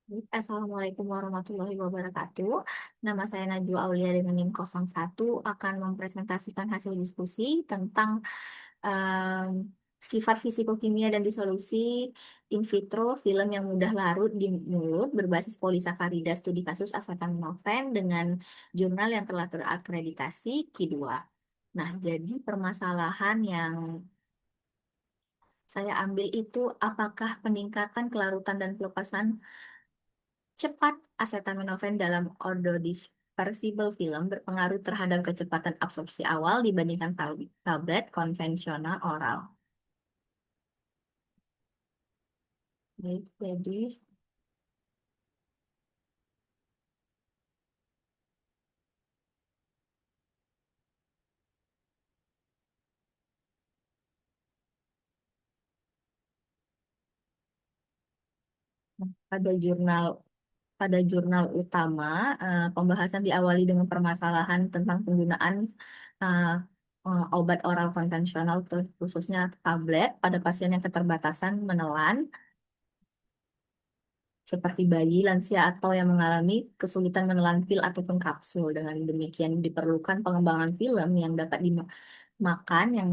Assalamualaikum warahmatullahi wabarakatuh. Nama saya Najwa Aulia dengan NIM 01 akan mempresentasikan hasil diskusi tentang em, sifat fisikokimia dan disolusi in vitro film yang mudah larut di mulut berbasis polisakarida studi kasus acetaminophen dengan jurnal yang telah terakreditasi Q2. Nah, jadi permasalahan yang saya ambil itu apakah peningkatan kelarutan dan pelepasan cepat acetaminophen dalam ordodispersible film berpengaruh terhadap kecepatan absorpsi awal dibandingkan tablet konvensional oral. Baik, jadi pada jurnal utama, pembahasan diawali dengan permasalahan tentang penggunaan eh, obat oral konvensional, khususnya tablet, pada pasien yang keterbatasan menelan, seperti bayi, lansia, atau yang mengalami kesulitan menelan pil ataupun kapsul. Dengan demikian diperlukan pengembangan film yang dapat dimakan, yang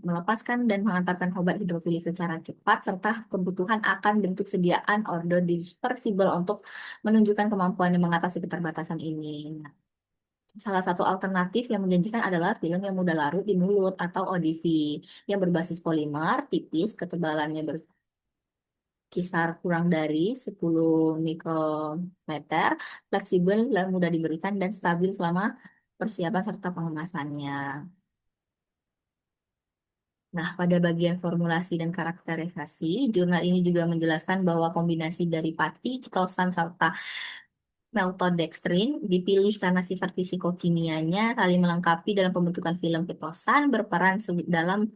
melepaskan dan mengantarkan obat hidrofilik secara cepat, serta kebutuhan akan bentuk sediaan ordo dispersible untuk menunjukkan kemampuan yang mengatasi keterbatasan ini. Nah, salah satu alternatif yang menjanjikan adalah film yang mudah larut di mulut atau ODV yang berbasis polimer tipis, ketebalannya kisar kurang dari 10 mikrometer, fleksibel dan mudah diberikan dan stabil selama persiapan serta pengemasannya. Nah, pada bagian formulasi dan karakterisasi, jurnal ini juga menjelaskan bahwa kombinasi dari pati, kitosan, serta maltodextrin dipilih karena sifat fisikokimianya saling melengkapi dalam pembentukan film kitosan berperan dalam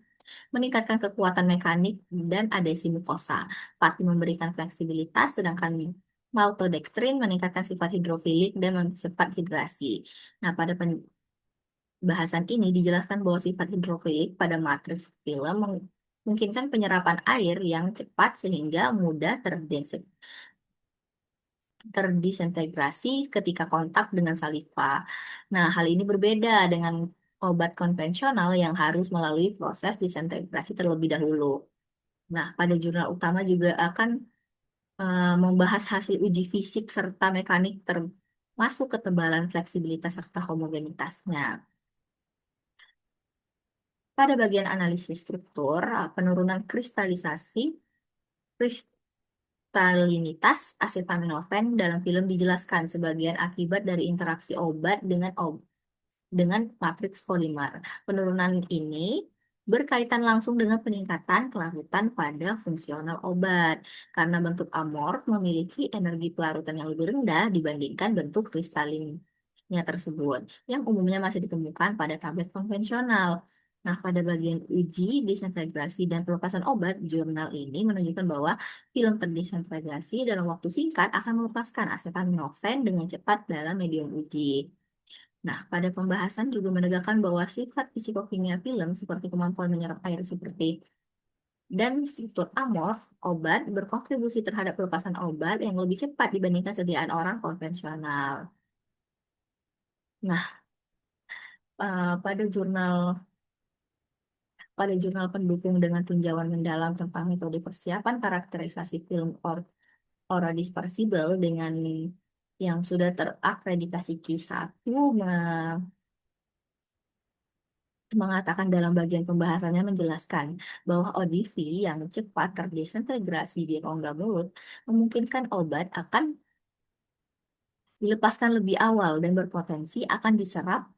meningkatkan kekuatan mekanik dan adesi mukosa. Pati memberikan fleksibilitas, sedangkan maltodextrin meningkatkan sifat hidrofilik dan mempercepat hidrasi. Nah, pada bahasan ini dijelaskan bahwa sifat hidrofilik pada matriks film memungkinkan penyerapan air yang cepat sehingga mudah terdisintegrasi ketika kontak dengan saliva. Nah, hal ini berbeda dengan obat konvensional yang harus melalui proses disintegrasi terlebih dahulu. Nah, pada jurnal utama juga akan membahas hasil uji fisik serta mekanik termasuk ketebalan, fleksibilitas, serta homogenitasnya. Pada bagian analisis struktur, penurunan kristalinitas acetaminophen dalam film dijelaskan sebagian akibat dari interaksi obat dengan matriks polimer. Penurunan ini berkaitan langsung dengan peningkatan kelarutan pada fungsional obat, karena bentuk amorf memiliki energi pelarutan yang lebih rendah dibandingkan bentuk kristalinnya tersebut, yang umumnya masih ditemukan pada tablet konvensional. Nah, pada bagian uji disintegrasi dan pelepasan obat, jurnal ini menunjukkan bahwa film terdisintegrasi dalam waktu singkat akan melepaskan acetaminophen dengan cepat dalam medium uji. Nah, pada pembahasan juga menegakkan bahwa sifat fisikokimia film seperti kemampuan menyerap air seperti dan struktur amorf obat berkontribusi terhadap pelepasan obat yang lebih cepat dibandingkan sediaan orang konvensional. Nah, pada jurnal pendukung dengan tinjauan mendalam tentang metode persiapan karakterisasi film ora dispersible dengan yang sudah terakreditasi Q1 mengatakan dalam bagian pembahasannya menjelaskan bahwa ODV yang cepat terdesintegrasi di rongga mulut memungkinkan obat akan dilepaskan lebih awal dan berpotensi akan diserap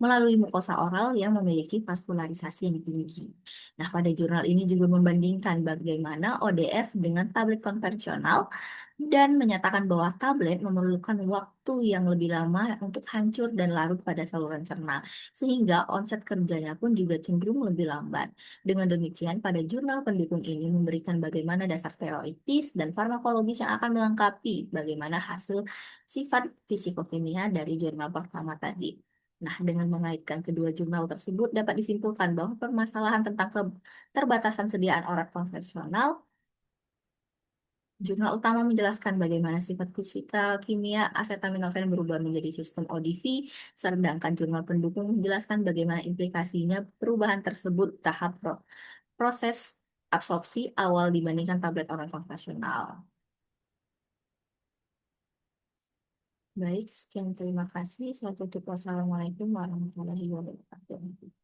melalui mukosa oral yang memiliki vaskularisasi yang tinggi. Nah, pada jurnal ini juga membandingkan bagaimana ODF dengan tablet konvensional dan menyatakan bahwa tablet memerlukan waktu yang lebih lama untuk hancur dan larut pada saluran cerna, sehingga onset kerjanya pun juga cenderung lebih lambat. Dengan demikian, pada jurnal pendukung ini memberikan bagaimana dasar teoritis dan farmakologis yang akan melengkapi bagaimana hasil sifat fisikokimia dari jurnal pertama tadi. Nah, dengan mengaitkan kedua jurnal tersebut dapat disimpulkan bahwa permasalahan tentang keterbatasan sediaan orat konvensional Jurnal utama menjelaskan bagaimana sifat fisika kimia acetaminophen berubah menjadi sistem ODV, sedangkan jurnal pendukung menjelaskan bagaimana implikasinya perubahan tersebut proses absorpsi awal dibandingkan tablet oral konvensional. Baik, sekian terima kasih. Saya tutup. Wassalamualaikum warahmatullahi wabarakatuh.